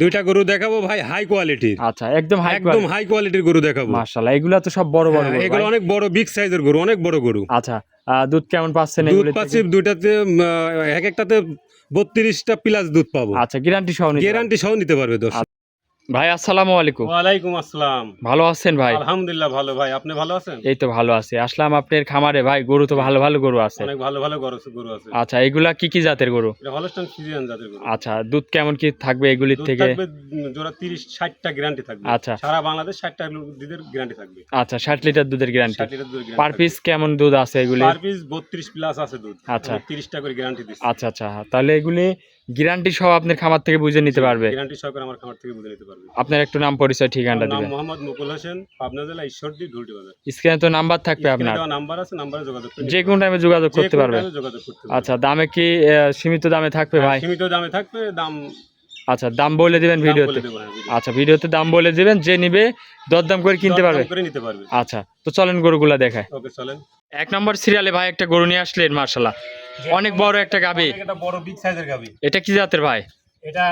দুইটা গরু দেখাবো ভাই হাই কোয়ালিটির। আচ্ছা, একদম হাই কোয়ালিটির গরু দেখাবো। মাশাআল্লাহ, এগুলা তো সব বড় বড় গরু এগুলো ভাই। অনেক বড় বিগ সাইজের গরু, অনেক বড় গরু। আচ্ছা, দুধ কেমন পাচ্ছেন দুধ এগুলো পাচ্ছি থেকে? দুইটাতে এক একটাতে 32টা প্লাস দুধ পাবো। আচ্ছা, গ্যারান্টি সহ নিতে গ্যারান্টি সহ নিতে পারবে দর্শক। ভাই আসসালামু আলাইকুম। ওয়ালাইকুম আসসালাম। ভালো আছেন ভাই? আলহামদুলিল্লাহ ভালো ভাই, আপনি ভালো আছেন? এই তো ভালো আছি। আসলাম আপনার খামারে ভাই, গরু তো ভালো ভালো গরু আছে। অনেক ভালো ভালো গরু আছে। আচ্ছা, এগুলা কি কি জাতের গরু? এটা হলস্টাইন ফ্রিজিয়ান জাতের গরু। আচ্ছা, দুধ কেমন কি থাকবে এগুলির দুধ থেকে? থাকবে জোড়া 30-60টা গ্যারান্টি থাকবে। আচ্ছা। সারা বাংলাদেশ 60টা দুধের গ্যারান্টি থাকবে। আচ্ছা, 60 লিটার দুধের গ্যারান্টি। 60 লিটার দুধের পার পিস কেমন দুধ আছে এগুলি? পার পিস 32 প্লাস আছে দুধ। আচ্ছা। 30টা করে গ্যারান্টি দিচ্ছি। আচ্ছা আচ্ছা, তাহলে এগুলি গ্যারান্টি সহ আপনার খামার থেকে বুঝে নিতে পারবে। গ্যারান্টি সহকারে আমার খামার থেকে বুঝে নিতে পারবে। আপনার একটু নাম পরিচয় ঠিকানাটা আমার নাম দিবেন। মোহাম্মদ মুকুল হোসেন, পাবনা জেলা ঈশ্বরদী ঢুলটি বাজার। স্ক্রিনে তো নাম্বার থাকবে স্ক্রিনে আপনার, দেওয়া নাম্বার আছে, নাম্বারে যোগাযোগ করে যে কোনো টাইমে যোগাযোগ করতে পারবে। যোগাযোগ করতে পারবে। আচ্ছা, দামে কি সীমিত দামে থাকবে ভাই? সীমিত দামে থাকবে, দাম আচ্ছা, দাম বলে দিবেন ভিডিওতে। বলে দেব, হ্যাঁ, ভিডিও। আচ্ছা, ভিডিওতে দাম বলে দিবেন, যে নিবে দরদাম করে কিনতে পারবে। দরদাম করে নিতে পারবে। আচ্ছা, তো চলেন গরুগুলা দেখায়। ওকে চলেন। এক নম্বর সিরিয়ালে ভাই একটা গরু নিয়ে আসলেন, মার্শাল্লাহ অনেক বড় একটা গাবি। এটা বড় বিগ সাইজের গাবি। এটা কি জাতের ভাই? এটা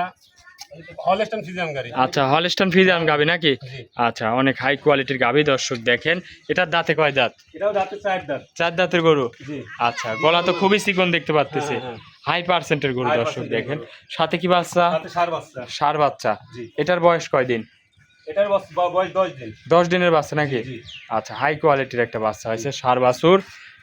হলস্টাইন ফ্রিজিয়ান গাবি। আচ্ছা, হলস্টাইন ফ্রিজিয়ান গাবি নাকি? জি। আচ্ছা, অনেক হাই কোয়ালিটির গাবি। দর্শক দেখেন, এটার দাঁতে কয় দাঁত? এটাও দাঁতে 4 দাঁত। 4 দাঁতের গরু। জি। আচ্ছা, গলা তো খুবই চিকন দেখতে পাচ্তেছি। হ্যাঁ, হাই পার্সেন্টের গরু। High দর্শক percent এর দেখেন, গরু। সাথে কি বাচ্চা? সাথে ষাঁড় বাচ্চা। ষাঁড় বাচ্চা। জি। এটার বয়স কয়দিন? এটার বয়স 10 দিন। 10 দিনের বাচ্চা নাকি? জি। আচ্ছা, হাই কোয়ালিটির একটা বাচ্চা হয়েছে, ষাঁড় বাছুর।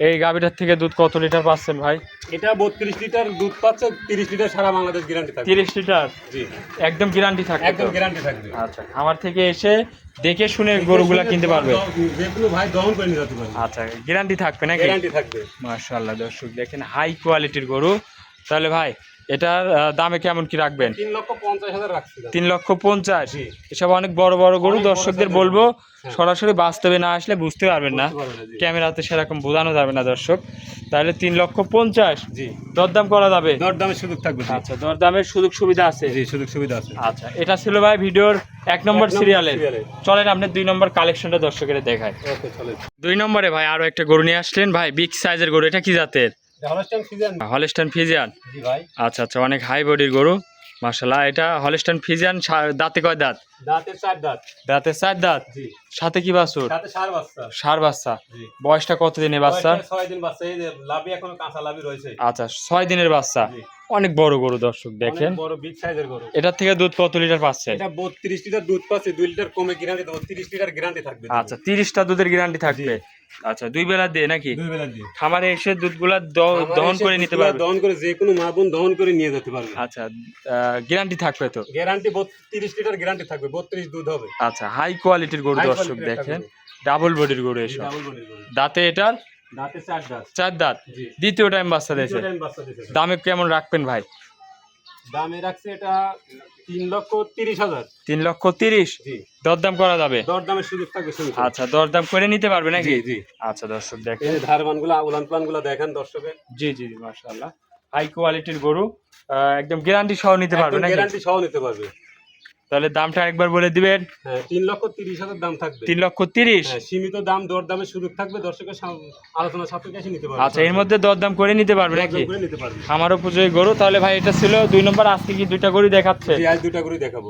এই গাবিটার থেকে দুধ কত লিটার পাচ্ছেন ভাই? এটা 32 লিটার দুধ পাচ্ছে, 30 লিটার সারা বাংলাদেশ গ্যারান্টি থাকবে। 30 লিটার জি। একদম গ্যারান্টি থাকবে? একদম গ্যারান্টি থাকবে। আচ্ছা, খামার থেকে এসে দেখে শুনে গরুগুলা কিনতে পারবে। যে কোনো ভাই দহন করে নিতে পারবে। আচ্ছা, গ্যারান্টি থাকবে নাকি? গ্যারান্টি থাকবে। মাশাআল্লাহ, দর্শক দেখেন হাই কোয়ালিটির গরু। তাহলে ভাই এটার দামে কেমন কি রাখবেন? 3,50,000 রাখছি। 3,50,000। জি। এসব অনেক বড় বড় গরু। অনেক বড় দর্শকদের সাইজের বলবো হ্যাঁ। সরাসরি বাস্তবে না আসলে বুঝতে পারবেন না, বুঝতে পারবে না, জি। ক্যামেরাতে সেরকম বোঝানো যাবে না দর্শক। তাহলে 3,50,000 জি। দরদাম করা যাবে? দরদামের সুযোগ থাকবে। জি। আচ্ছা, দরদামের সুযোগ সুবিধা আছে? জি, সুযোগ সুবিধা আছে। আচ্ছা, এটা ছিল ভাই ভিডিওর 1 নম্বর সিরিয়ালে। সিরিয়ালে। চলেন আপনি 2 নম্বর কালেকশনটা দর্শকের দেখায়। ওকে চলেন। 2 নম্বরে ভাই আরো একটা গরু নিয়ে আসলেন ভাই, বিগ সাইজের গরু। এটা কি জাতের? Holstein Friesian. Holstein Friesian. জি ভাই। আচ্ছা আচ্ছা, অনেক হাই বডির গরু মাশাআল্লাহ। এটা হলস্টাইন ফ্রিজিয়ান। দাঁতে কয় দাঁত? দাঁতে 4 দাঁত। দাঁতে 4 দাঁত। জি। সাথে কি বাছুর? সাথে ষাঁড় বাচ্চা। ষাঁড় বাচ্চা। জি। বয়সটা কত দিনের বাচ্চা? বয়সটা 6 দিন বাচ্চা। এই যে লাভি এখনো কাঁচা লাভি রয়েছে। আচ্ছা, 6 দিনের বাচ্চা। জি। অনেক বড় গরু দর্শক দেখেন। অনেক বড় বিগ সাইজের গরু। এটার থেকে দুধ কত লিটার পাচ্ছে? এটা 32 লিটার দুধ পাচ্ছে, 2 লিটার কমে গ্যারান্টি দেবো, 30 লিটার গ্যারান্টি থাকবে। আচ্ছা, 30টা দুধের গ্যারান্টি থাকবে। আচ্ছা, 2 বেলা দিয়ে নাকি? 2 বেলা দিয়ে। খামারে এসে দুধগুলা দহন করে নিতে পারবে? দহন করে যে কোনো মা বোন দহন করে নিয়ে যেতে পারবে। আচ্ছা, গ্যারান্টি থাকবে তো? গ্যারান্টি 30 লিটার গ্যারান্টি থাকবে, 32 দুধ হবে। আচ্ছা, হাই কোয়ালিটির গরু High দর্শক quality একটা দেখেন, গরু। ডাবল বডির গরু এসব। ডাবল বডির গরু। দাঁতে এটার দাঁতে 4 দাঁত। 4 দাঁত। জি। দ্বিতীয় টাইম বাচ্চা দিয়েছে। দ্বিতীয় টাইম বাচ্চা দিতেছে। দামে কেমন রাখবেন ভাই? দামে রাখছে এটা 3,30,000। 3,30,000। জি। দরদাম করা যাবে? দরদামের সুযোগ থাকবে শুনুন। আচ্ছা, দরদাম করে নিতে পারবে নাকি? জি জি। আচ্ছা, দর্শক এই দেখেন। যে ধারবানগুলো উলান প্লানগুলো দেখেন দর্শকের। জি জি জি, মাশাআল্লাহ হাই কোয়ালিটির গরু। একদম গ্যারান্টি সহ নিতে পারবে নাকি? গ্যারান্টি সহ নিতে পারবে। তাহলে দামটা আরেকবার বলে দিবেন। হ্যাঁ, 3,30,000 দাম থাকবে। 3,30,000। হ্যাঁ, সীমিত দাম দরদামের সুযোগ থাকবে, দর্শকের আলোচনা সাপেক্ষে এসে নিতে পারবে। আচ্ছা, এর মধ্যে দরদাম করে নিতে পারবে নাকি? দরদাম করে নিতে পারবে। আমার উপযোগী গরু। তাহলে ভাই এটা ছিল 2 নম্বর। আজকে কি 2টা গরু দেখাচ্ছে? জি, আজ 2টা করে দেখাবো।